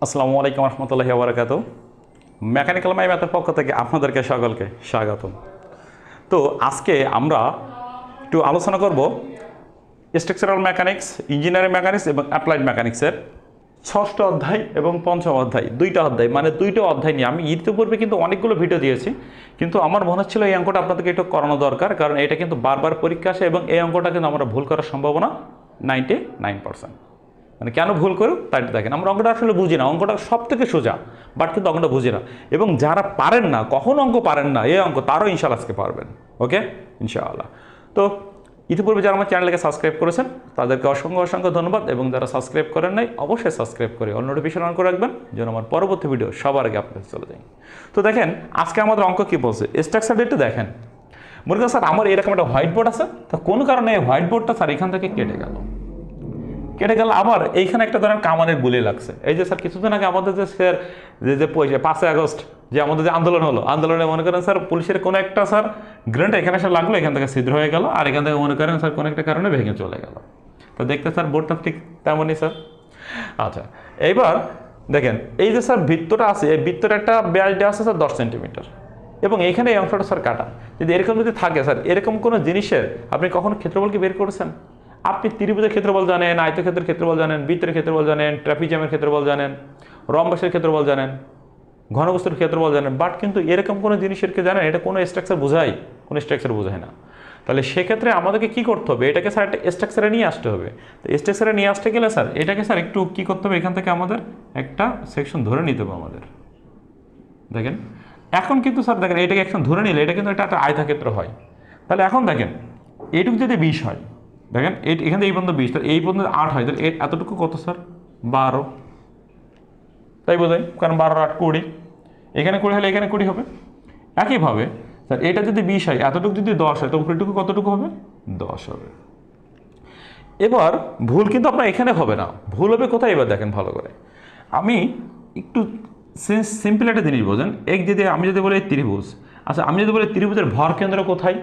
আসসালামু আলাইকুম রহমতুল্লাহি ওয়া বারাকাতুহু। মেকানিক্যাল মাই ম্যাথের পক্ষ থেকে আপনাদেরকে সকলকে স্বাগতম। তো আজকে আমরা একটু আলোচনা করব স্ট্রাকচারাল মেকানিক্স, ইঞ্জিনিয়ারিং মেকানিক্স এবং অ্যাপ্লাইড মেকানিক্সের ষষ্ঠ অধ্যায় এবং পঞ্চম অধ্যায়, দুইটা অধ্যায় নিয়ে আমি ইতিপূর্বে কিন্তু অনেকগুলো ভিডিও দিয়েছি, কিন্তু আমার মনে হচ্ছিল এই অঙ্কটা আপনাদেরকে একটু করানো দরকার, কারণ এটা কিন্তু বারবার পরীক্ষা আসে এবং এই অঙ্কটা কিন্তু আমরা ভুল করার সম্ভাবনা 99%। মানে কেন ভুল করো তাই দেখেন, আমরা অঙ্কটা আসলে বুঝি না, অঙ্কটা সব থেকে সোজা, বাট কিন্তু অঙ্কটা বুঝি না। এবং যারা পারেন না, কখন অঙ্ক পারেন না এই অঙ্ক, তারও ইনশাআল্লাহ আজকে পারবেন। ওকে, ইনশাআল্লাহ। তো ইতিপূর্বে যারা আমার চ্যানেলকে সাবস্ক্রাইব করেছেন তাদেরকে অসংখ্য অসংখ্য ধন্যবাদ, এবং যারা সাবস্ক্রাইব করেন নাই অবশ্যই সাবস্ক্রাইব করে অল নোটিফিকেশন অন করে রাখবেন, যেন আমার পরবর্তী ভিডিও সবার আগে আপনাদের চলে যায়। তো দেখেন আজকে আমাদের অঙ্ক কী বলছে, স্ট্রাকচারটা একটু দেখেন। মনে করেন স্যার আমার এরকম একটা হোয়াইট বোর্ড আছে, তো কোন কারণে এই হোয়াইট বোর্ডটা স্যার এখান থেকে কেটে গেল, আবার এইখানে একটা ধরেন কামানের গুলি লাগছে। এই যে স্যার কিছুদিন আগে আমাদের যে স্যার যে 5ই আগস্ট যে আমাদের যে আন্দোলন হলো, আন্দোলনে মনে করেন স্যার পুলিশের কোনো একটা স্যার গ্রেনেড এখানে এসে লাগলো, এখান থেকে ছিদ্র হয়ে গেল, আর এখান থেকে মনে করেন স্যার কোনো একটা কারণে ভেঙে চলে গেল। তো দেখতে স্যার বোর্ডটা ঠিক তেমনই স্যার। আচ্ছা, এইবার দেখেন এই যে স্যার বৃত্তটা আছে, এই বৃত্তটা একটা ব্যাস দেওয়া আছে স্যার 10 সেন্টিমিটার, এবং এইখানে এই অংশটা স্যার কাটা। যদি এরকম যদি থাকে স্যার, এরকম কোনো জিনিসের আপনি কখনো ক্ষেত্রফলকে বের করেছেন? আপনি ত্রিভুজের ক্ষেত্রফল জানেন, আয়তক্ষেত্রের ক্ষেত্রফল জানেন, বৃত্তের ক্ষেত্রফল জানেন, ট্রাপিজিয়ামের ক্ষেত্রফল জানেন, রম্বসের ক্ষেত্রফল জানেন, ঘনবস্তুর ক্ষেত্রফল জানেন, বাট কিন্তু এরকম কোনো জিনিসের কে জানেন এটা কোনো স্ট্রাকচার বোঝায়? কোনো স্ট্রাকচার বোঝায় না। তাহলে সেক্ষেত্রে আমাদেরকে কী করতে হবে, এটাকে স্যার একটা স্ট্রাকচারে নিয়ে আসতে হবে। তো স্ট্রাকচারে নিয়ে আসতে গেলে স্যার এটাকে স্যার একটু কী করতে হবে, এখান থেকে আমাদের একটা সেকশন ধরে নিতে হবে আমাদের। দেখেন এখন কিন্তু স্যার দেখেন এটাকে একশন ধরে নিলে এটা কিন্তু একটা আয়তক্ষেত্র হয়। তাহলে এখন দেখেন এইটুকু যদি 20 হয়, দেখেন এখান থেকে এই পর্যন্ত 20, তাহলে এই পর্যন্ত 8 হয়, তাহলে এতটুকু কত স্যার? 12, তাই বোঝায়, কারণ 12 আর 8 20, এখানে 20 হলে এখানে 20 হবে। একইভাবে স্যার এটা যদি 20 হয়, এতটুকু যদি 10 হয়, তো উপরেটুকু কতটুকু হবে? 10 হবে। এবার ভুল কিন্তু আপনার এখানে হবে না, ভুল হবে কোথায় এবার দেখেন ভালো করে। আমি একটু সিম্পল একটা জিনিস বোঝেন, আমি যদি বলি ত্রিভুজ, আচ্ছা আমি যদি বলি ত্রিভুজের ভর কেন্দ্র কোথায়,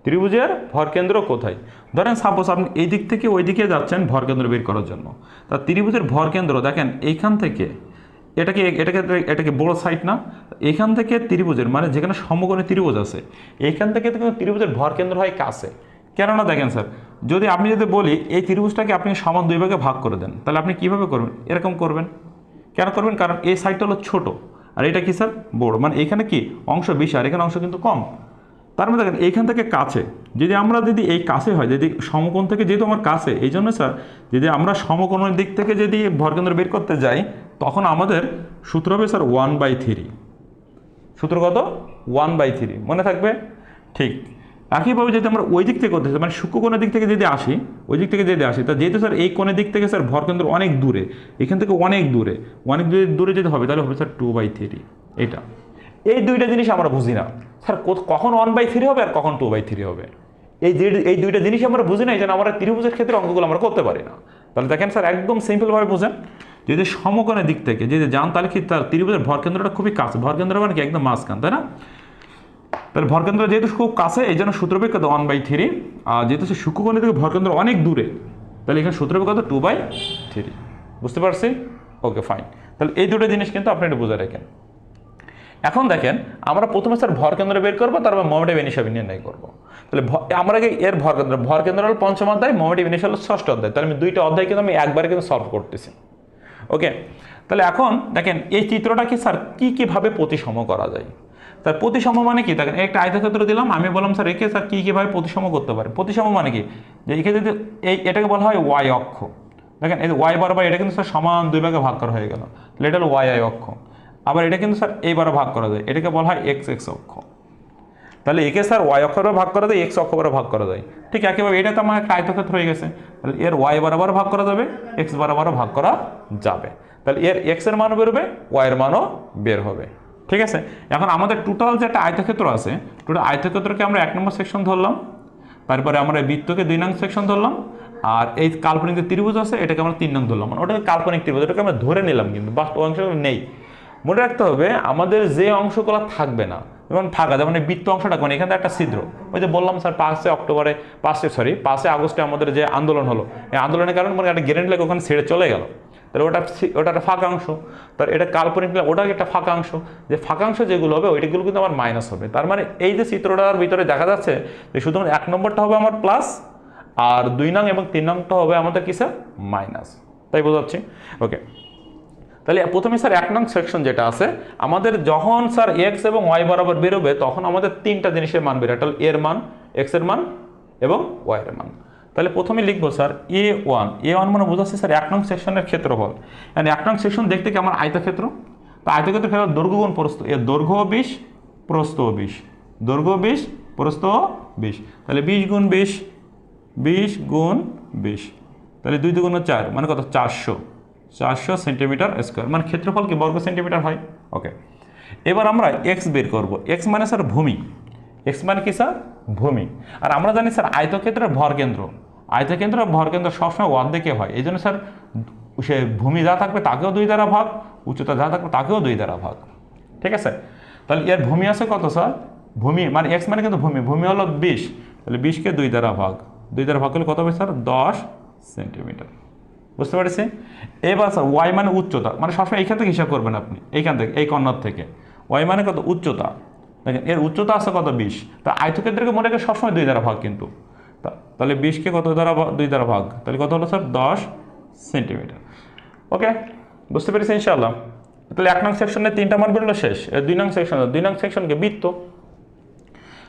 ত্রিভুজের ভর কেন্দ্র কোথায়? ধরেন সাপোজ আপনি এই দিক থেকে ওই দিকে যাচ্ছেন ভর কেন্দ্র বের করার জন্য, তা ত্রিভুজের ভর কেন্দ্র দেখেন এইখান থেকে এটাকে বড় সাইড না, এখান থেকে ত্রিভুজের মানে যেখানে সমকোণী ত্রিভুজ আছে এইখান থেকে কিন্তু ত্রিভুজের ভর কেন্দ্র হয় কাছে। কেননা দেখেন স্যার, যদি আপনি যদি বলি এই ত্রিভুজটাকে আপনি সমান 2 ভাগে ভাগ করে দেন, তাহলে আপনি কীভাবে করবেন? এরকম করবেন। কেন করবেন? কারণ এই সাইডটা হলো ছোট আর এটা কি স্যার বড়, মানে এখানে কি অংশ বেশি আর এখানে অংশ কিন্তু কম। তার মানে দেখেন এইখান থেকে কাছে, যদি এই কাছে হয়, যদি সমকোণ থেকে, যেহেতু আমার কাছে, এই জন্য স্যার যদি আমরা সমকোণের দিক থেকে যদি ভরকেন্দ্র বের করতে যাই, তখন আমাদের সূত্র হবে স্যার 1/3। সূত্র কত? 1/3, মনে থাকবে? ঠিক একইভাবে যদি আমরা ওই দিক থেকে করতে চাই, মানে সূক্ষ্মকোণের দিক থেকে যদি আসি, ওই দিক থেকে যদি আসি, তা যেহেতু স্যার এই কোণের দিক থেকে স্যার ভরকেন্দ্র অনেক দূরে, এখান থেকে অনেক দূরে যদি হবে, তাহলে হবে স্যার 2/3। এটা এই দুইটা জিনিস আমরা বুঝি না স্যার, কখন 1/3 হবে আর কখন 2/3 হবে, এই দুইটা জিনিস আমরা বুঝি না, এই জন্য আমরা ত্রিভুজের ক্ষেত্রে অঙ্কগুলো আমরা করতে পারি না। তাহলে দেখেন স্যার একদম সিম্পলভাবে বুঝেন, যদি সমকোণের দিক থেকে যদি যান, তাহলে কি তার ত্রিভুজের ভরকেন্দ্রটা খুবই কাছে, ভরকেন্দ্র মানে কি একদম মাঝখান, তাই না? তাহলে ভরকেন্দ্র যেহেতু খুব কাছে, এই জন্য সূত্র বের কত? 1/3। আর যেহেতু সে সূক্ষ্মকোণের দিকে ভরকেন্দ্র অনেক দূরে, তাহলে এখানে সূত্র বের কত? 2/3। বুঝতে পারছি? ওকে, ফাইন। তাহলে এই দুটো জিনিস কিন্তু আপনি একটু বুঝে রাখেন। এখন দেখেন আমরা প্রথমে স্যার ভরকেন্দ্র বের করবো, তারপর মোমেন্ট অফ ইনার্শিয়া নির্ণয় করবো। তাহলে আমরা এর ভরকেন্দ্র হল পঞ্চম অধ্যায়, মোমেন্ট অফ ইনার্শিয়া হল ষষ্ঠ অধ্যায়। তাহলে আমি দুইটা অধ্যায় কিন্তু আমি একবারে কিন্তু সলভ করতেছি। ওকে, তাহলে এখন দেখেন এই চিত্রটা কি স্যার কীভাবে প্রতিসম করা যায়। তার প্রতিসম মানে কি? দেখেন একটা আয়তক্ষেত্র দিলাম, আমি বললাম স্যার একে স্যার কীভাবে প্রতিসম করতে পারে। প্রতিসম মানে কি? যে একে যদি এটাকে বলা হয় ওয়াই অক্ষ। দেখেন এই ওয়াই বরাবর এটা কিন্তু স্যার সমান 2 ভাগে ভাগ করা হয়ে গেল, তাহলে এটা হলো ওয়াই অক্ষ। আবার এটা কিন্তু স্যার এইবারে ভাগ করা যায়, এটাকে বলা হয় এক্স অক্ষ। তাহলে একে স্যার ওয়াই অক্ষরে ভাগ করা যায়, এক্স অক্ষ বরাবর ভাগ করা যায়। ঠিক একইভাবে এটা তো আমার একটা আয়তক্ষেত্র হয়ে গেছে, তাহলে এর ওয়াই বরাবর ভাগ করা যাবে, এক্স বরাবর ভাগ করা যাবে। তাহলে এর এক্স এর মানও বেরোবে, ওয়াই এর মানও বের হবে। ঠিক আছে, এখন আমাদের টোটাল যে একটা আয়তক্ষেত্র আছে, টোটাল আয়তক্ষেত্রকে আমরা 1 নম্বর সেকশন ধরলাম, তারপরে আমরা বৃত্তকে 2 নং সেকশন ধরলাম, আর এই কাল্পনিক যে ত্রিভুজ আছে এটাকে আমরা 3 নং ধরলাম। মানে ওটাকে কাল্পনিক ত্রিভুজ, ওটাকে আমরা ধরে নিলাম, কিন্তু বাস্তব অংশ নেই। মনে রাখতে হবে আমাদের যে অংশগুলো থাকবে না, যেমন ফাঁকা, যেমন এই বৃত্ত অংশটা, মানে এখানে একটা ছিদ্র, ওই যে বললাম স্যার 5 আগস্টে আমাদের যে আন্দোলন হলো, এই আন্দোলনের কারণে মানে একটা গ্রেনেড লেগে ওখানে ছেড়ে চলে গেল। তাহলে ওটা একটা ফাঁকাংশ, তার এটা কাল্পনিক ওটা একটা ফাঁকাংশ, যে ফাঁকাংশ যেগুলো হবে ওইটাগুলো কিন্তু আমার মাইনাস হবে। তার মানে এই যে চিত্রটার ভিতরে দেখা যাচ্ছে যে শুধুমাত্র 1 নম্বরটা হবে আমার প্লাস, আর 2 নং এবং 3 নংটা হবে আমাদের কি স্যার মাইনাস, তাই বোঝাচ্ছি। ওকে, তাহলে প্রথমে স্যার 1 নং সেকশন যেটা আছে আমাদের, যখন স্যার এক্স এবং ওয়াই বরাবর বেরোবে তখন আমাদের 3টা জিনিসের মান বেরোয়, তাহলে এর মান, এক্স এর মান এবং ওয়াই এর মান। তাহলে প্রথমে লিখবো স্যার A1 মানে বোঝাচ্ছে স্যার 1 নং সেকশনের ক্ষেত্রফল। মানে 1 নং সেকশন দেখতে কি আমার আয়তক্ষেত্র, তো আয়তক্ষেত্র দৈর্ঘ্য গুণ প্রস্থ, এর দৈর্ঘ্য 20 প্রস্থ 20, দৈর্ঘ্য 20 প্রস্থ 20, তাহলে 20 গুণ 20, 20 গুণ 20, তাহলে 2 2 গুণ 4 মানে কত 400 সেন্টিমিটার স্কোয়ার, মানে ক্ষেত্রফল কি বর্গ সেন্টিমিটার হয়। ওকে, এবার আমরা এক্স বের করব। এক্স মানে স্যার ভূমি, এক্স মানে কি স্যার ভূমি। আর আমরা জানি স্যার আয়তক্ষেত্রের ভরকেন্দ্র, আয়তক্ষেত্রের ভরকেন্দ্র সবসময় অর্ধেকে হয়, এই জন্য স্যার সে ভূমি যা থাকবে তাকেও 2 দ্বারা ভাগ, উচ্চতা যা থাকবে তাকেও 2 দ্বারা ভাগ, ঠিক আছে। তাহলে এর ভূমি আছে কত স্যার, ভূমি মানে এক্স মানে কিন্তু ভূমি, ভূমি হলো 20, তাহলে 20কে 2 দ্বারা ভাগ, 2 দ্বারা ভাগ করলে কত হবে স্যার 10 সেন্টিমিটার, বুঝতে পারছি। এবার স্যার ওয়াই মানে উচ্চতা, মানে সবসময় এইখান থেকে হিসাব করবেন আপনি, এইখান থেকে এই কর্নার থেকে। ওয়াই মানে কত উচ্চতা, দেখেন এর উচ্চতা আছে কত 20, তা আয়তক্ষেত্রকে মনে করে সবসময় 2 দ্বারা ভাগ কিন্তু, তাহলে 20কে কত দ্বারা 2 দ্বারা ভাগ, তাহলে কত হলো স্যার 10 সেন্টিমিটার। ওকে, বুঝতে পেরেছি ইনশাআল্লাহ। তাহলে 1 নং সেকশনে 3টা মান বেরোলো শেষ। 2 নং সেকশন, 2 নং সেকশনকে বৃত্ত,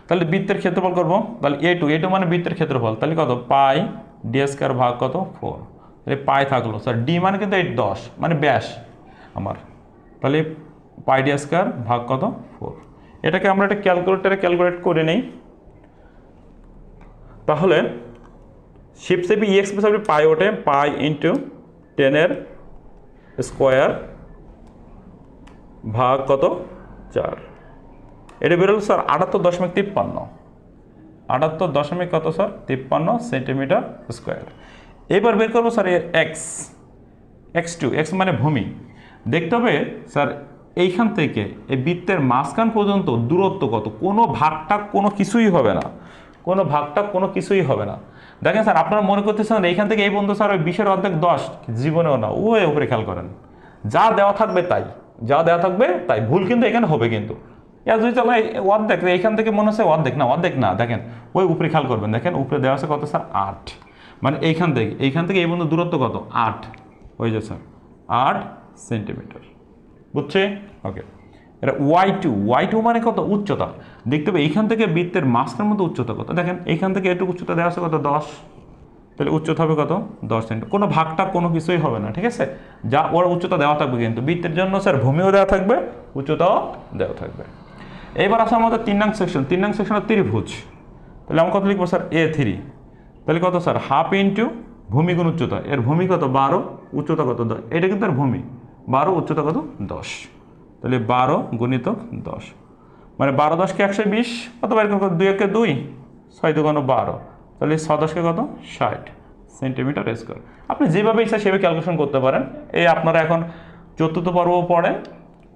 তাহলে বৃত্তের ক্ষেত্রফল করবো, তাহলে A2 মানে বৃত্তের ক্ষেত্রফল, তাহলে কত পাই ডি স্কয়ার ভাগ কত 4, তাহলে পাই থাকলো স্যার, ডি মানে কিন্তু এই 10 মানে ব্যাস আমার, তাহলে পাই ডি স্কয়ার ভাগ কত 4। এটাকে আমরা একটা ক্যালকুলেটরে ক্যালকুলেট করে নেই, তাহলে শিফট চেপে এক্স প্লাস পাই ওঠে, পাই ইন্টু 10 স্কোয়ার ভাগ কত 4, এটা বেরোলো স্যার 78.53, 78 কত স্যার 53 সেন্টিমিটার স্কোয়ার। এবার বের করবো স্যার এর x2, এক্স মানে ভূমি। দেখতে হবে স্যার এইখান থেকে এই বৃত্তের মাঝখান পর্যন্ত দূরত্ব কত, কোনো ভাগটা কোনো কিছুই হবে না, কোনো ভাগটা কোনো কিছুই হবে না। দেখেন স্যার আপনারা মনে করতেছেন এইখান থেকে এই বন্ধু স্যার ওই 20-এর অর্ধেক 10, জীবনেও না, ও উপরে খেয়াল করেন, যা দেওয়া থাকবে তাই, যা দেওয়া থাকবে তাই, ভুল কিন্তু এখানে হবে কিন্তু। যদি চলো অর্ধেক, এইখান থেকে মনে হচ্ছে অর্ধেক না, দেখেন ওই উপরে খেয়াল করবেন, দেখেন উপরে দেওয়া আছে কত স্যার 8, মানে এইখান থেকে এই বন্ধু দূরত্ব কত 8 হয়ে যাচ্ছে 8 সেন্টিমিটার, বুঝছে। ওকে, এটা ওয়াই টু মানে কত উচ্চতা, দেখতে হবে এইখান থেকে বৃত্তের মাঝখানের মধ্যে উচ্চতা কত, দেখেন এইখান থেকে একটু উচ্চতা দেওয়া আছে কত 10, তাহলে উচ্চতা হবে কত 10 সেন্টিমিটার, কোনো ভাগটা কোনো কিছুই হবে না, ঠিক আছে। যা ওর উচ্চতা দেওয়া থাকবে, কিন্তু বৃত্তের জন্য স্যার ভূমিও দেওয়া থাকবে, উচ্চতাও দেওয়া থাকবে। এবার আসে আমাদের 3 নং সেকশন, 3 নং সেকশনের ত্রিভুজ, তাহলে আমরা কত লিখবো স্যার A3, তাহলে কত স্যার হাফ ইন্টু ভূমি গুণ উচ্চতা, এর ভূমি কত 12, উচ্চতা কত 10, এটা কিন্তু এর ভূমি 12, উচ্চতা কত 10, তাহলে 12 গুণিতক 10, মানে 12 10কে 120, কত বাইর করবো 2 1 2, 6 2 12, তাহলে 6 10কে কত 60 সেন্টিমিটার স্কোয়ার। আপনি যেভাবে ইচ্ছা সেভাবে ক্যালকুলেশন করতে পারেন। এই আপনারা এখন 4র্থ পর্ব পড়েন,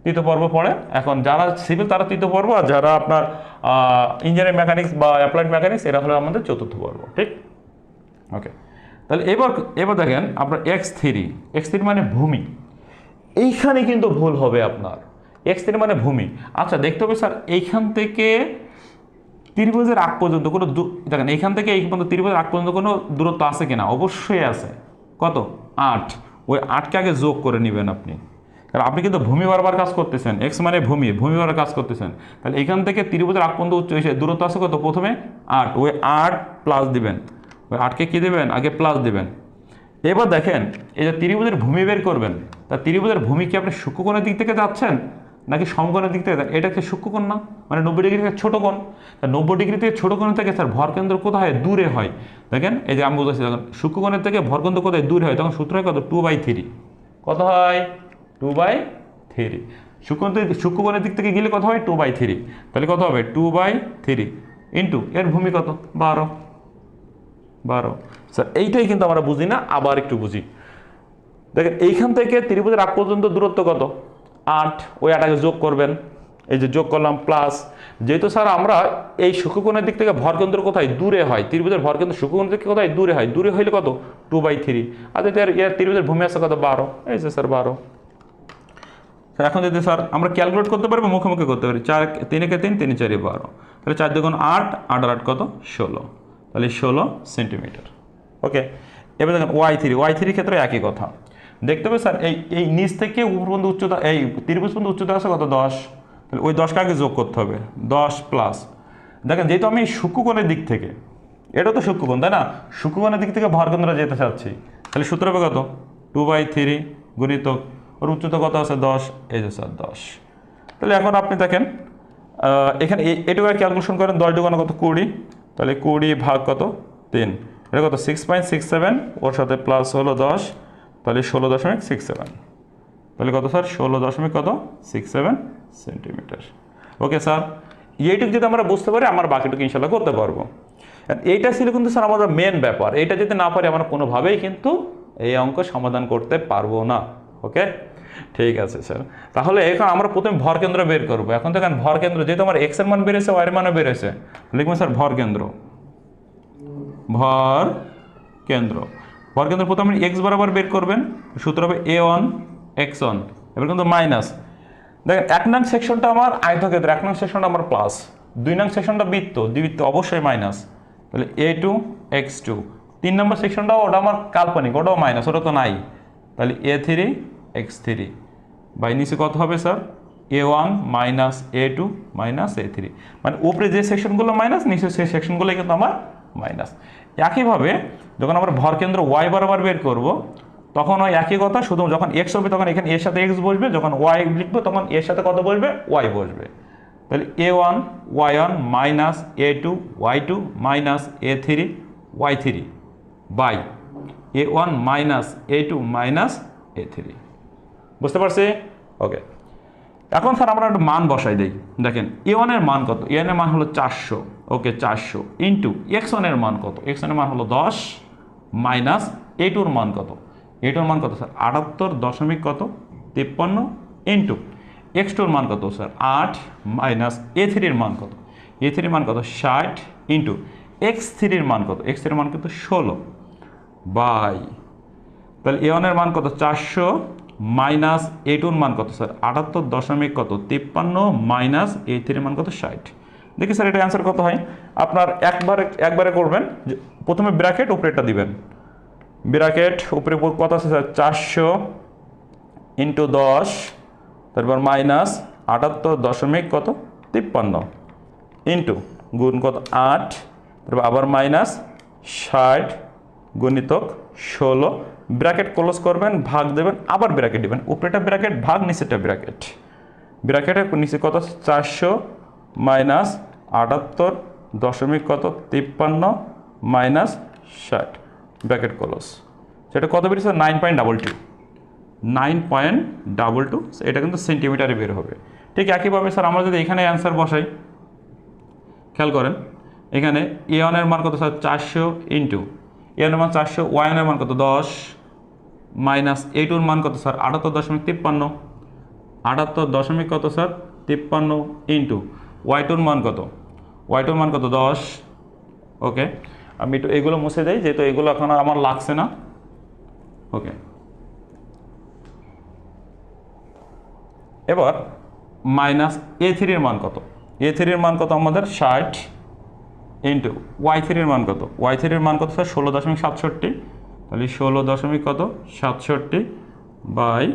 3য় পর্ব পড়ে, এখন যারা সিভিল তারা 3য় পর্ব, আর যারা আপনার ইঞ্জিনিয়ারিং মেকানিক্স বা অ্যাপ্লাইড মেকানিক্স এরা হলো আমাদের 4র্থ পর্ব, ঠিক। ওকে, তাহলে এবার দেখেন আপনার x3 মানে ভূমি, এইখানে কিন্তু ভুল হবে আপনার, x3 মানে ভূমি। আচ্ছা দেখতে হবে স্যার এইখান থেকে ত্রিভুজের আগ পর্যন্ত কোনো, দেখেন এইখান থেকে এই পর্যন্ত ত্রিভুজের আগ পর্যন্ত কোনো দূরত্ব আছে কিনা, অবশ্যই আছে, কত 8, ওই 8কে আগে যোগ করে নেবেন আপনি, কারণ আপনি কিন্তু ভূমি বারবার কাজ করতেছেন, এক্স মানে ভূমি বারবার কাজ করতেছেন, তাহলে এইখান থেকে ত্রিভুজের আগ পর্যন্ত উচ্চ দূরত্ব আছে কত, প্রথমে 8, ওই 8 প্লাস দিবেন, ওই 8কে কী দেবেন আগে প্লাস দিবেন। এবার দেখেন এই যে ত্রিভুজের ভূমি বের করবেন, তা ত্রিভুজের ভূমি কি আপনি সূক্ষ্মকোণের দিক থেকে যাচ্ছেন নাকি সমকোণের দিক থেকে, এটা কি সূক্ষ্মকোণ না, মানে 90 ডিগ্রি থেকে ছোট কোণ, তা 90 ডিগ্রি থেকে ছোট কোণ থেকে স্যার ভরকেন্দ্র কোথায় দূরে হয়, দেখেন এই যে আমি বলতেছি যখন সূক্ষ্মকোণের থেকে ভরকেন্দ্র কোথায় দূরে হয় তখন সূত্র হয় কত 2/3, কত হয় 2/3, সূক্ষ্মকোণের দিক থেকে গেলে কত হয় 2/3, তাহলে কত হবে 2/3 ইন্টু এর ভূমি কত 12, স্যার এইটাই কিন্তু আমরা বুঝি না, আবার একটু বুঝি। দেখেন এইখান থেকে ত্রিভুজের আগ পর্যন্ত দূরত্ব কত 8, ওই 8 যোগ করবেন, এই যে যোগ করলাম প্লাস, যেহেতু স্যার আমরা এই সূক্ষ্মকোণের দিক থেকে ভরকেন্দ্র কোথায় দূরে হয়, ত্রিভুজের ভরকেন্দ্র সূক্ষ্মকোণের দিক থেকে কোথায় দূরে হয়, দূরে হইলে কত 2/3, আর যদি এর ত্রিভুজের ভূমি আছে কত 12, এই যে স্যার 12। এখন যদি স্যার আমরা ক্যালকুলেট করতে পারবো, মুখোমুখি করতে পারি, 4 3 × 3 3 × 4 12, তাহলে 4 2 8, 8 আর 8 কত 16, তাহলে 16 সেন্টিমিটার। ওকে, এবার দেখেন y3 ক্ষেত্রে একই কথা দেখতে হবে স্যার, এই নিচ থেকে উপর পর্যন্ত উচ্চতা, এই ত্রিভুজ পর্যন্ত উচ্চতা আছে কত 10, তাহলে ওই 10কে আগে যোগ করতে হবে, 10 প্লাস, দেখেন যেহেতু আমি সূক্ষ্মকোণের দিক থেকে, এটা তো সূক্ষ্মকোণ তাই না, সূক্ষ্মকোণের দিক থেকে ভরকেন্দ্র যেতে চাচ্ছি, তাহলে সূত্র হবে কত 2/3 গুণিতক ওর উচ্চতা কত আছে 10, এই যে স্যার 10। তাহলে এখন আপনি দেখেন এখানে এটুকু ক্যালকুলেশন করেন, 10 × কত 20, তাহলে 20 ভাগ কত 3, এটা কত 6.67, ওর সাথে প্লাস হলো 10, তাহলে 16.67, তাহলে কত স্যার 16.67 সেন্টিমিটার। ওকে স্যার, এইটুকু যদি আমরা বুঝতে পারি আমরা বাকিটুকু ইনশাল্লাহ করতে পারবো। এইটা ছিল কিন্তু স্যার আমাদের মেন ব্যাপার, এইটা যদি না পারি আমরা কোনোভাবেই কিন্তু এই অঙ্ক সমাধান করতে পারবো না। ওকে, ঠিক আছে স্যার, তাহলে এখন আমরা প্রথমে ভরকেন্দ্র বের করবো। এখন দেখেন ভরকেন্দ্র যেহেতু আমার এক্স এর মান বেড়েছে, ওয়াই এর মানও বেড়েছে, লিখবেন স্যার ভরকেন্দ্র প্রথমে এক্স বরাবর বের করবেন, সূত্র হবে a1 x1, এবার কিন্তু মাইনাস, দেখেন 1 নং সেকশনটা আমার আয়তক্ষেত্র, 1 নং সেকশনটা আমার প্লাস, 2 নং সেকশনটা বৃত্ত, দ্বিবৃত্ত অবশ্যই মাইনাস, তাহলে a2 x2, 3 নম্বর সেকশনটা ওটা আমার কাল্পনিক, ওটাও মাইনাস, ওটা তো নাই, তাহলে a3 x3 বাই নিচে কত হবে sir a1 minus a2 minus a3, মানে উপরে যে সেকশনগুলো মাইনাস, নিচে সেই সেকশনগুলো কিন্তু আমার মাইনাস। একইভাবে যখন আমরা ভরকেন্দ্র ওয়াই বরাবর বের করব, তখন ওই একই কথা, শুধু যখন এক্স হবে তখন এখানে এর সাথে এক্স বসবে, যখন ওয়াই লিখবো তখন এর সাথে কত বসবে ওয়াই বসবে, তাহলে a1 y1 minus a2 y2 minus a3 y3 by a1 minus a2 minus a3। বুঝতে পারছি? ওকে, এখন স্যার আমরা একটা মান বসাই দিই। দেখেন a1 এর মান কত, a1 এর মান হলো 400, ওকে 400 ইন্টু x1 এর মান কত, x1 এর মান হলো 10 মাইনাস a2 এর মান কত, a2 এর মান কত স্যার 78 দশমিক কত 53 ইন্টু x2 এর মান কত স্যার 8 মাইনাস a3 এর মান কত, a3 এর মান কত 60 ইন্টু x3 এর মান কত, x3 এর মান কত 16 বাই, তাহলে a1 এর মান কত 400 মাইনাস a2 এর মান কত স্যার 78 দশমিক কত 53 মাইনাস a3 এর মান কত 60। দেখি স্যার এটা অ্যান্সার কত হয়, আপনার একবারে করবেন, প্রথমে ব্র্যাকেট উপরেটা দিবেন, ব্র্যাকেট উপরে কত আছে স্যার 400 ইন্টু 10, তারপর মাইনাস 78 দশমিক কত 53 ইন্টু গুণ কত 8, তারপর আবার মাইনাস 60 গুণিতক 16, ব্র্যাকেট ক্লোজ করবেন, ভাগ দেবেন, আবার ব্র্যাকেট দিবেন, উপরেটা ব্র্যাকেট ভাগ নিচেটা ব্র্যাকেট, ব্র্যাকেটের নিচে কত 400 মাইনাস 78 দশমিক কত 53 মাইনাস 60, ব্র্যাকেট ক্লোজ, সেটা কত বেরিয়েছে 9.22, 9.22, এটা কিন্তু সেন্টিমিটারে বের হবে। ঠিক একইভাবে স্যার আমরা যদি এখানে অ্যান্সার বসাই, খেয়াল করেন এখানে a1 এর মান কত স্যার 400 ইন্টু a1 এর মান 400, y1 এর মান কত 10 মাইনাস a2 এর মান কত স্যার 78.53, 78 দশমিক কত স্যার 53 ইন্টু y2 এর মান কত, y2 এর মান কত 10। ওকে, আমি একটু এগুলো মুছে দেই যেহেতু এগুলো এখন আমার লাগছে না। ওকে, এবার মাইনাস a3 এর মান কত, a3 এর মান কত আমাদের 60 ইন্টু y3 এর মান কত, y3 এর মান কত স্যার 16.67, তাহলে 16 দশমিক কত 67 বাই,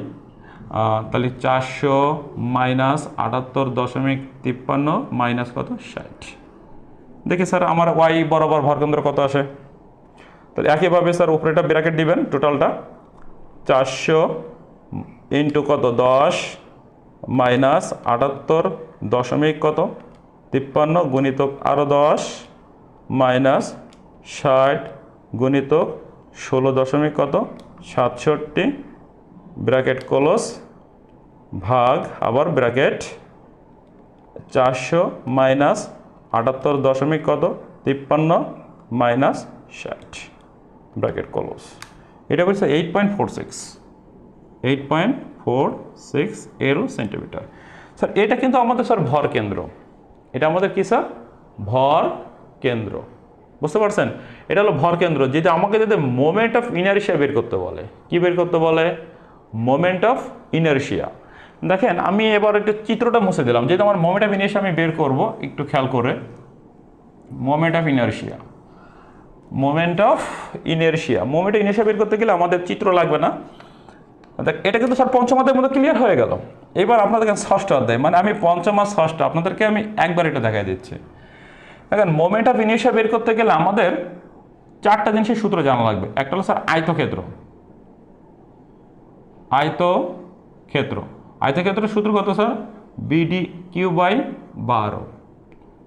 তাহলে 400 মাইনাস 78 দশমিক 53 মাইনাস কত 60। দেখি স্যার আমার ওয়াই বরাবর ভরকেন্দ্র কত আসে, তাহলে একইভাবে স্যার উপরেটা ব্র্যাকেট দিবেন, টোটালটা 400 ইন্টু কত 10 মাইনাস 78 দশমিক কত 53 গুণিতক আরও 10 মাইনাস 60 গুণিতক 16 দশমিক কত 67, ব্র্যাকেট ক্লোজ ভাগ আবার ব্র্যাকেট 400 মাইনাস 78 দশমিক কত 53 মাইনাস 60, ব্র্যাকেট ক্লোজ, এটা বলছে 8.46 এরো সেন্টিমিটার। স্যার এটা কিন্তু আমাদের স্যার ভর কেন্দ্র, এটা আমাদের কি স্যার ভর কেন্দ্র, বুঝতে পারছেন? এটা হলো ভর কেন্দ্র, যেটা আমাকে যদি মোমেন্ট অফ ইনারশিয়া বের করতে বলে, কি বের করতে বলে? Moment of inertia. দেখেন আমি এবার একটু চিত্রটা মুছে দিলাম, যেহেতু আমার মোমেন্ট অফ ইনারশিয়া আমি বের করব, একটু খেয়াল করে। Moment of inertia, moment of inertia, moment of inertia বের করতে গেলে আমাদের চিত্র লাগবে না। এটা কিন্তু স্যার পঞ্চম অধ্যায়ের মধ্যে ক্লিয়ার হয়ে গেল। এবার আপনাদেরকে ষষ্ঠ অধ্যায়, মানে আমি পঞ্চম আর ষষ্ঠ আপনাদেরকে আমি একবার এটা দেখাই দিচ্ছি। দেখেন মোমেন্ট অফ ইনারশিয়া বের করতে গেলে আমাদের চারটা জিনিসের সূত্র জানা লাগবে। একটা হলো স্যার আয়তক্ষেত্র, আয়তক্ষেত্র, আয়তক্ষেত্রের সূত্র কত স্যার? BD Q by 12।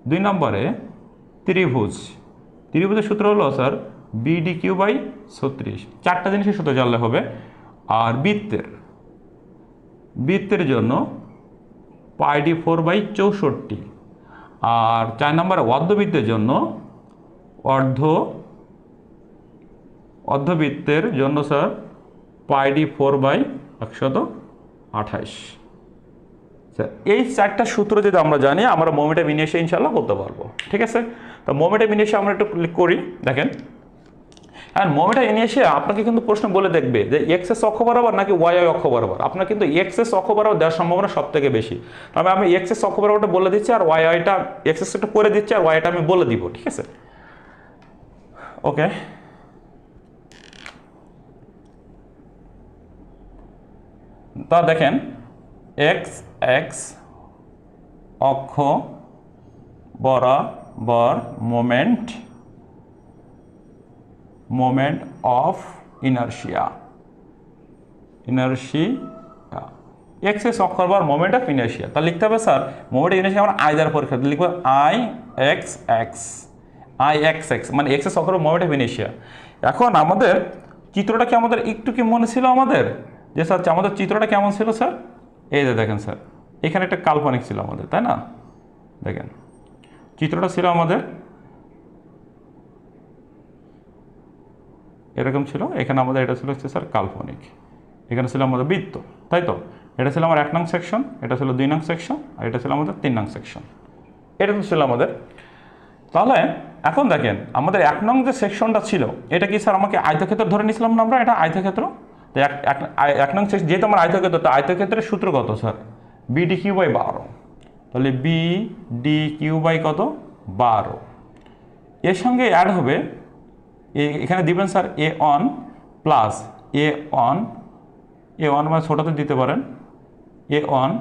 2 নম্বরে ত্রিভুজ, ত্রিভুজের সূত্র হলো স্যার বিডি কিউ বাই 36। চারটা জিনিসের সূত্র জানলে হবে। আর বৃত্তের, বৃত্তের জন্য পাইডি 4/64। আর 4 নম্বরে অর্ধবৃত্তের জন্য অর্ধবৃত্তের জন্য স্যার পাইডি 4/128। স্যার এই চারটা সূত্র যদি আমরা জানি, আমরা মোমেন্ট অফ ইনারশিয়া ইনশাআল্লাহ করতে পারবো। ঠিক আছে, তো মোমেন্ট অফ ইনারশিয়া আমরা একটু করি। দেখেন আর মোমেন্ট অফ ইনারশিয়া আপনাকে কিন্তু প্রশ্ন বলে দেখবে যে এক্সএস অক্ষ বরাবর নাকি ওয়াই অক্ষ বরাবর। আপনার কিন্তু এক্সএস অক্ষ বরাবর দেওয়ার সম্ভাবনা সব থেকে বেশি। তবে আমি এক্সএস অক্ষ বরাবরটা বলে দিচ্ছি, আর ওয়াইটা এক্সএসটা করে দিচ্ছি, আর ওয়াইটা আমি বলে দিব। ঠিক আছে, ওকে। তা দেখেন এক্স এক্স অক্ষ বরাবর মোমেন্ট অফ ইনারশিয়া, এক্স অক্ষ বরাবর মোমেন্ট অফ ইনারশিয়া। তা লিখতে হবে স্যার মোমেন্ট অফ ইনারশিয়া আমরা আই দ্বারা পরীক্ষা লিখবো আই এক্স এক্স, মানে এক্স অক্ষ বরাবর মোমেন্ট অফ ইনারশিয়া। এখন আমাদের চিত্রটা কি আমাদের একটু কি মনে ছিল আমাদের, যে স্যার আমাদের চিত্রটা কেমন ছিল স্যার? এই যে দেখেন স্যার এখানে একটা কাল্পনিক ছিল আমাদের, তাই না? দেখেন চিত্রটা ছিল আমাদের এরকম ছিল। এখানে আমাদের এটা ছিল হচ্ছে স্যার কাল্পনিক, এখানে ছিল আমাদের বৃত্ত, তাই তো? এটা ছিল আমার 1 নং সেকশন, এটা ছিল 2 নং সেকশন, আর এটা ছিল আমাদের 3 নং সেকশন। এটা তো ছিল আমাদের। তাহলে এখন দেখেন আমাদের 1 নং যে সেকশনটা ছিল এটা কি স্যার আমাকে আয়তক্ষেত্র ধরে নিয়েছিলাম না আমরা, এটা আয়তক্ষেত্র। তো 1 নং সেকশন যেহেতু আমার আয়তক্ষেত্র, তো আয়তক্ষেত্রের সূত্র কত স্যার? BD Q by 12। তাহলে বিডি কিউ বাই কত? 12। এর সঙ্গে অ্যাড হবে এখানে দিবেন স্যার A1 প্লাস A1 মানে ছোটোতে দিতে পারেন A1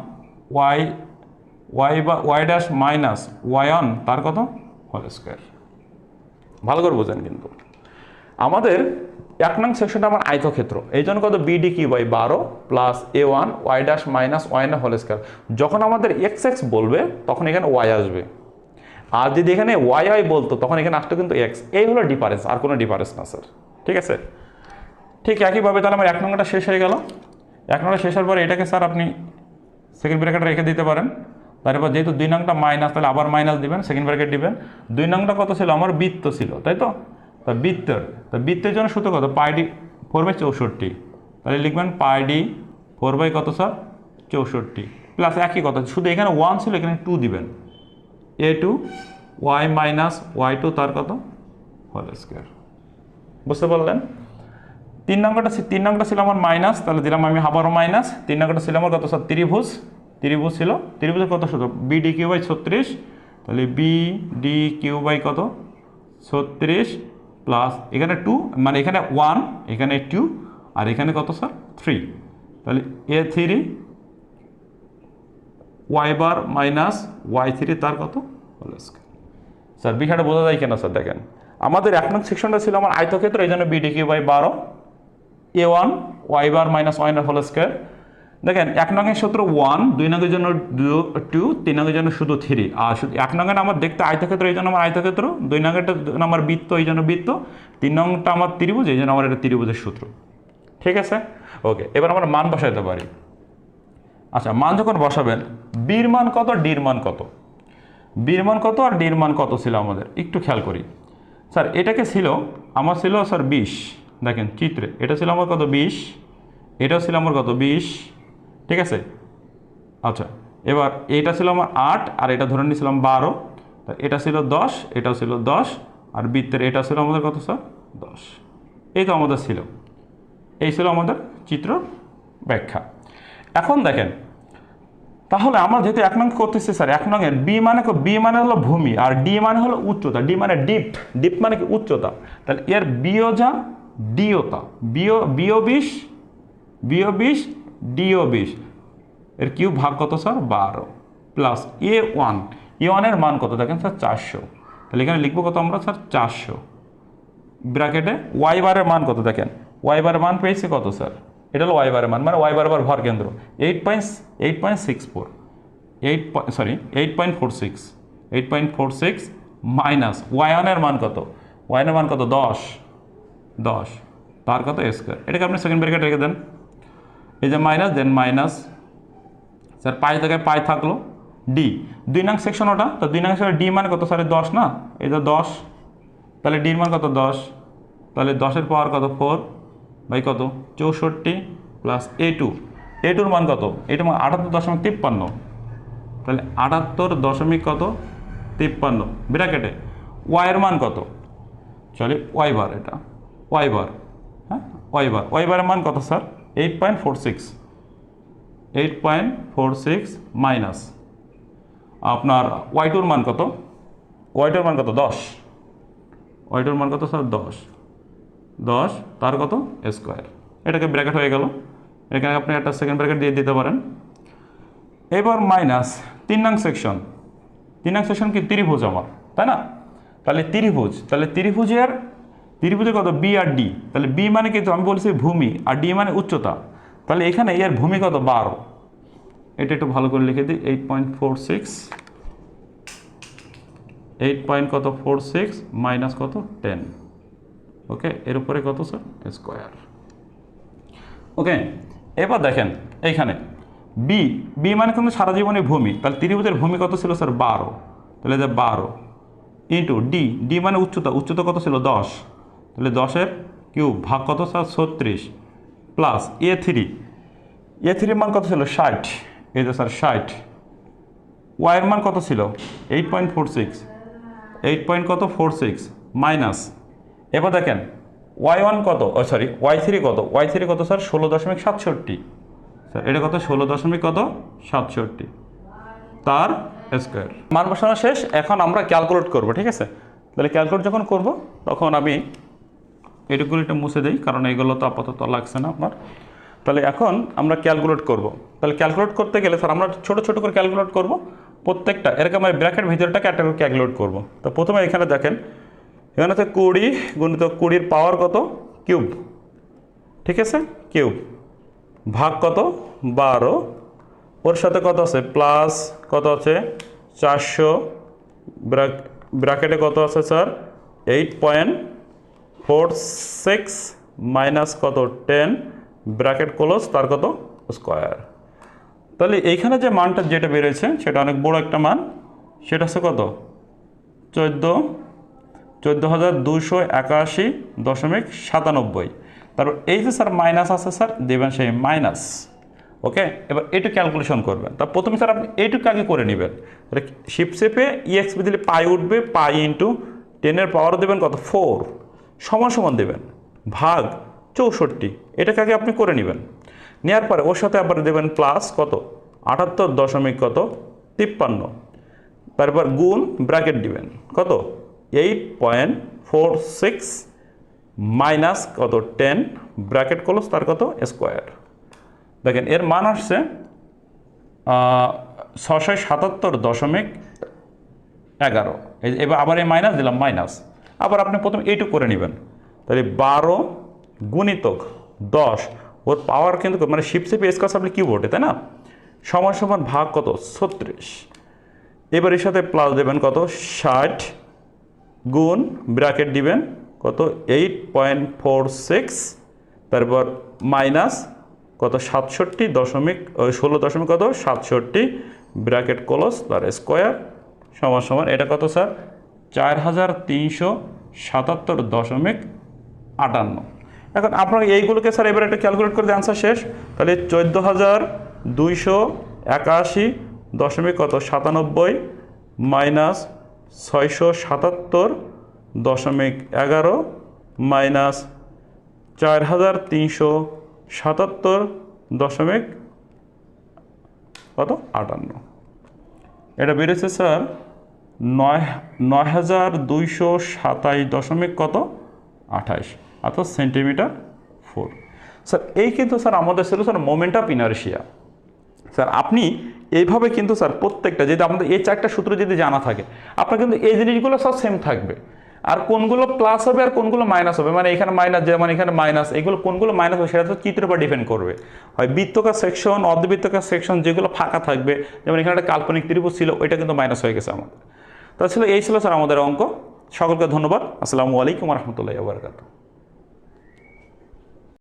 Y dash minus Y1 তার কত? Whole square. ভালো করে বোঝেন কিন্তু আমাদের 1 নং সেকশনটা আমার আয়তক্ষেত্র, এই জন্য কত? BD Q by 12 plus A1 Y dash minus Y1 whole square. যখন আমাদের এক্স এক্স বলবে তখন এখানে ওয়াই আসবে, আর যদি এখানে ওয়াই বলতো তখন এখানে আসতো কিন্তু এক্স। এই হলো ডিফারেন্স, আর কোনো ডিফারেন্স না স্যার। ঠিক আছে, ঠিক একইভাবে তাহলে আমার 1 নম্বরটা শেষ হয়ে গেল। 1 নম্বরটা শেষ হওয়ার পরে এটাকে স্যার আপনি সেকেন্ড ব্র্যাকেট রেখে দিতে পারেন। তারপর যেহেতু 2 নংটা মাইনাস, তাহলে আবার মাইনাস দিবেন, সেকেন্ড ব্র্যাকেট দিবেন। 2 নংটা কত ছিল? আমার বৃত্ত ছিল, তাই তো? তা বৃত্তের জন্য সূত্র কত? পাইডি 4/64। তাহলে লিখবেন পাইডি 4 কত স্যার? 64 প্লাস একই কথা, শুধু এখানে 1 ছিল, এখানে 2 দিবেন। A2 ওয়াই মাইনাস Y2 তার কত? Whole square. বুঝতে পারলেন? 3 নম্বরটা ছিল আমার মাইনাস, তাহলে দিলাম আমি আবারও মাইনাস। 3 নম্বরটা ছিল আমার কত স্যার? ত্রিভুজ ছিল, ত্রিভুজের কত সূত্র? BD Q by 36। তাহলে বিডি কিউ বাই কত? 36 প্লাস এখানে 2, মানে এখানে 1, এখানে 2, আর এখানে কত স্যার? 3। তাহলে A3 Y bar minus Y3 তার কত? Whole square. স্যার বিষয়টা বোঝা যায় কেন স্যার? দেখেন আমাদের 1 নং সেকশনটা ছিল আমার আয়তক্ষেত্র, এই জন্য BD Q by 12 A1 Y bar minus Y whole square. দেখেন 1 নংয়ের সূত্র 1, 2 নংয়ের জন্য 2, 3 নংয়ের জন্য শুধু 3। আর শুধু 1 নংয়ের আমার দেখতে আয়তক্ষেত্র, এই জন্য আমার আয়তক্ষেত্র। 2 নংয়েরটা আমার বৃত্ত, এই জন্য বৃত্ত। 3 নংটা আমার ত্রিভুজ, এই জন্য আমার এটা ত্রিভুজের সূত্র। ঠিক আছে, ওকে। এবার আমরা মান বসাইতে পারি। আচ্ছা, মান যখন বসাবেন, বির মান কত, ডির মান কত? বির মান কত আর ডির মান কত ছিল আমাদের একটু খেয়াল করি। স্যার এটাকে ছিল আমার ছিল স্যার 20। দেখেন চিত্রে এটা ছিল আমার কত? 20। এটাও ছিল আমার কত? 20। ঠিক আছে, আচ্ছা এবার এটা ছিল আমার 8 আর এটা ধরে নিয়েছিলাম 12, এটা ছিল 10, এটাও ছিল 10, আর বৃত্তের এটা ছিল আমাদের কত স্যার 10। এই তো আমাদের ছিল, এই ছিল আমাদের চিত্র ব্যাখ্যা। এখন দেখেন, তাহলে আমরা যেহেতু 1 নং করতেছি স্যার, 1 নংয়ের বি মানে হলো ভূমি আর ডি মানে হলো উচ্চতা, ডি মানে ডিপ, ডিপ মানে কি উচ্চতা, তাহলে এর বিও যা ডিওতা, বিও 20, বিও 20, ডিও 20, এর কিউব ভাগ কত স্যার 12, প্লাস এ1 এর মান কত দেখেন স্যার 400, তাহলে এখানে লিখবো কত আমরা স্যার 400, ব্র্যাকেটে ওয়াই বারের মান কত দেখেন, ওয়াই বারের মান পেয়েছি কত স্যার, এটা হলো ওয়াই বারের মান, মানে ওয়াই বারের ভর কেন্দ্র 8.64, 8.46 মাইনাস ওয়াই1 এর মান কত, ওয়াই1 এর মান কত 10, তার কত স্কোয়ার, এটাকে আপনি সেকেন্ড ব্র্যাকেট রেখে দেন, এই যে মাইনাস দেন মাইনাস, স্যার পাই থেকে পাই থাকলো, ডি 2 নং সেকশন ওটা, তো 2 নং সেকশন ডি মানে কত স্যার 10 না, এই যে 10, তাহলে ডির মান কত 10, তাহলে 10-এর পাওয়ার কত 4 বাই কত 64, প্লাস এ2-এর মান কত, এটার মান 78.53, তাহলে 78.53 ব্র্যাকেটে ওয়াইয়ের মান কত, চলে ওয়াই বার, এটা ওয়াই বার, হ্যাঁ ওয়াই বারের মান কত স্যার 8.46 মাইনাস আপনার ওয়াই2-এর মান কত, ওয়াই2-এর মান কত 10, ওয়াই2-এর মান কত স্যার 10, তার কত স্কোয়ার, এটাকে ব্র্যাকেট হয়ে গেল, এখানে আপনি একটা সেকেন্ড ব্র্যাকেট দিয়ে দিতে পারেন। এবার মাইনাস 3 নং সেকশন, 3 নং সেকশন কি ত্রিভুজ আমার, তাই না, তাহলে ত্রিভুজের কত বি আর ডি, তাহলে বি মানে কি, আমি বলছি ভূমি, আর ডি মানে উচ্চতা, তাহলে এখানে এর ভূমি কত 12, এটা একটু ভালো করে লিখে দিই 8.46 মাইনাস কত 10, ওকে, এর উপরে কত স্যার স্কোয়ার, ওকে। এবার দেখেন এইখানে বি মানে কিন্তু সারা জীবনে ভূমি, তাহলে ত্রিভুজের ভূমি কত ছিল স্যার 12, তাহলে যে 12 ইন্টু ডি মানে উচ্চতা কত ছিল 10, তাহলে 10-এর কিউব ভাগ কত স্যার 36, প্লাস এ3 মান কত ছিল 60, এই যে স্যার 60, ওয়াইয়ের মান কত ছিল 8.46 মাইনাস, এবার দেখেন ওয়াই1 কত, ওয়াই3 কত স্যার 16.67, স্যার এটা কত 16.67 তার স্কোয়ার, মান বসানো শেষ। এখন আমরা ক্যালকুলেট করব, ঠিক আছে, তাহলে ক্যালকুলেট যখন করব তখন আমি এটুকুলো একটু মুছে দিই, কারণ এইগুলো তো আপাতত লাগছে না আপনার। তাহলে এখন আমরা ক্যালকুলেট করব, তাহলে ক্যালকুলেট করতে গেলে স্যার আমরা ছোট করে ক্যালকুলেট করব প্রত্যেকটা, এরকম আমরা ব্র্যাকেট ভিতরটাকে একটা করে ক্যালকুলেট করব। তো প্রথমে এখানে দেখেন, এখানে তো 20 গুণিত 20-এর পাওয়ার কত কিউব, ঠিক আছে, কিউব ভাগ কত 12, ওর সাথে কত আছে প্লাস কত আছে 400, ব্র্যাকেটে কত আছে স্যার 8.46 মাইনাস কত 10, ব্র্যাকেট ক্লোজ, তার কত স্কোয়ার। তাহলে এইখানে যে মানটা যেটা বেরোয়েছে সেটা অনেক বড় একটা মান, সেটা হচ্ছে কত 14,281.97, তারপর এই যে স্যার মাইনাস আছে স্যার দেবেন সেই মাইনাস, ওকে। এবার এইটু ক্যালকুলেশন করবেন, তা প্রথমে স্যার আপনি এইটুকু আগে করে নেবেন, শিপশেপে ইএক্স দিলে পাই উঠবে, পাই ইন্টু 10-এর পাওয়ার দেবেন কত 4 সমান দেবেন ভাগ 64, এটাকে আগে আপনি করে নেবেন, নেওয়ার পরে ওর সাথে আবার দেবেন প্লাস কত 78.53, তারপর গুণ ব্র্যাকেট দিবেন কত 8.46 মাইনাস কত 10, ব্র্যাকেট ক্লোজ, তার কত স্কোয়ার। দেখেন এর মান আসছে 677.11, এবার আবার এই মাইনাস দিলাম মাইনাস, আবার আপনি প্রথমে এইটুকু করে নেবেন, তাহলে 12 গুণিতক 10, ওর পাওয়ার কিন্তু মানে শিপশেপে স্কোয়ার আপনি কিবোর্ডে, তাই না, সমান ভাগ কত 36, এবার এর সাথে প্লাস দেবেন কত 60 গুণ ব্র্যাকেট দিবেন কত 8.46, তারপর মাইনাস কত 67.67 ব্র্যাকেট ক্লোজ, তার স্কোয়ার সমান এটা কত স্যার 4377.58। এখন আপনাকে এইগুলোকে স্যার এবার একটা ক্যালকুলেট করে আনসার শেষ, তাহলে 14,281 দশমিক কত 97 মাইনাস 677.11 মাইনাস 4377 দশমিক কত 58। এটা বেড়েছে স্যার 9227 দশমিক কত 28 অর্থাৎ সেন্টিমিটার 4। স্যার এই কিন্তু স্যার আমাদের ছিল sir moment of inertia. Sir আপনি এইভাবে কিন্তু স্যার প্রত্যেকটা যদি আমাদের এই চারটা সূত্র যদি জানা থাকে আপনার কিন্তু এই জিনিসগুলো সব সেম থাকবে। আর কোনগুলো প্লাস হবে আর কোনগুলো মাইনাস হবে, মানে এখানে মাইনাস যেমন এখানে মাইনাস, এগুলো কোনগুলো মাইনাস হবে সেটা তো চিত্রের উপর ডিপেন্ড করবে। হয় বৃত্তকার সেকশন, অর্ধবৃত্তকার সেকশন যেগুলো ফাঁকা থাকবে, যেমন এখানে একটা কাল্পনিক ত্রিভুজ ছিল ওইটা কিন্তু মাইনাস হয়ে গেছে আমাদের। তাহলে এই ছিল স্যার আমাদের অঙ্ক। সকলকে ধন্যবাদ। আসসালামু আলাইকুম রহমতুল্লাহি ওয়া বারাকাতুহু।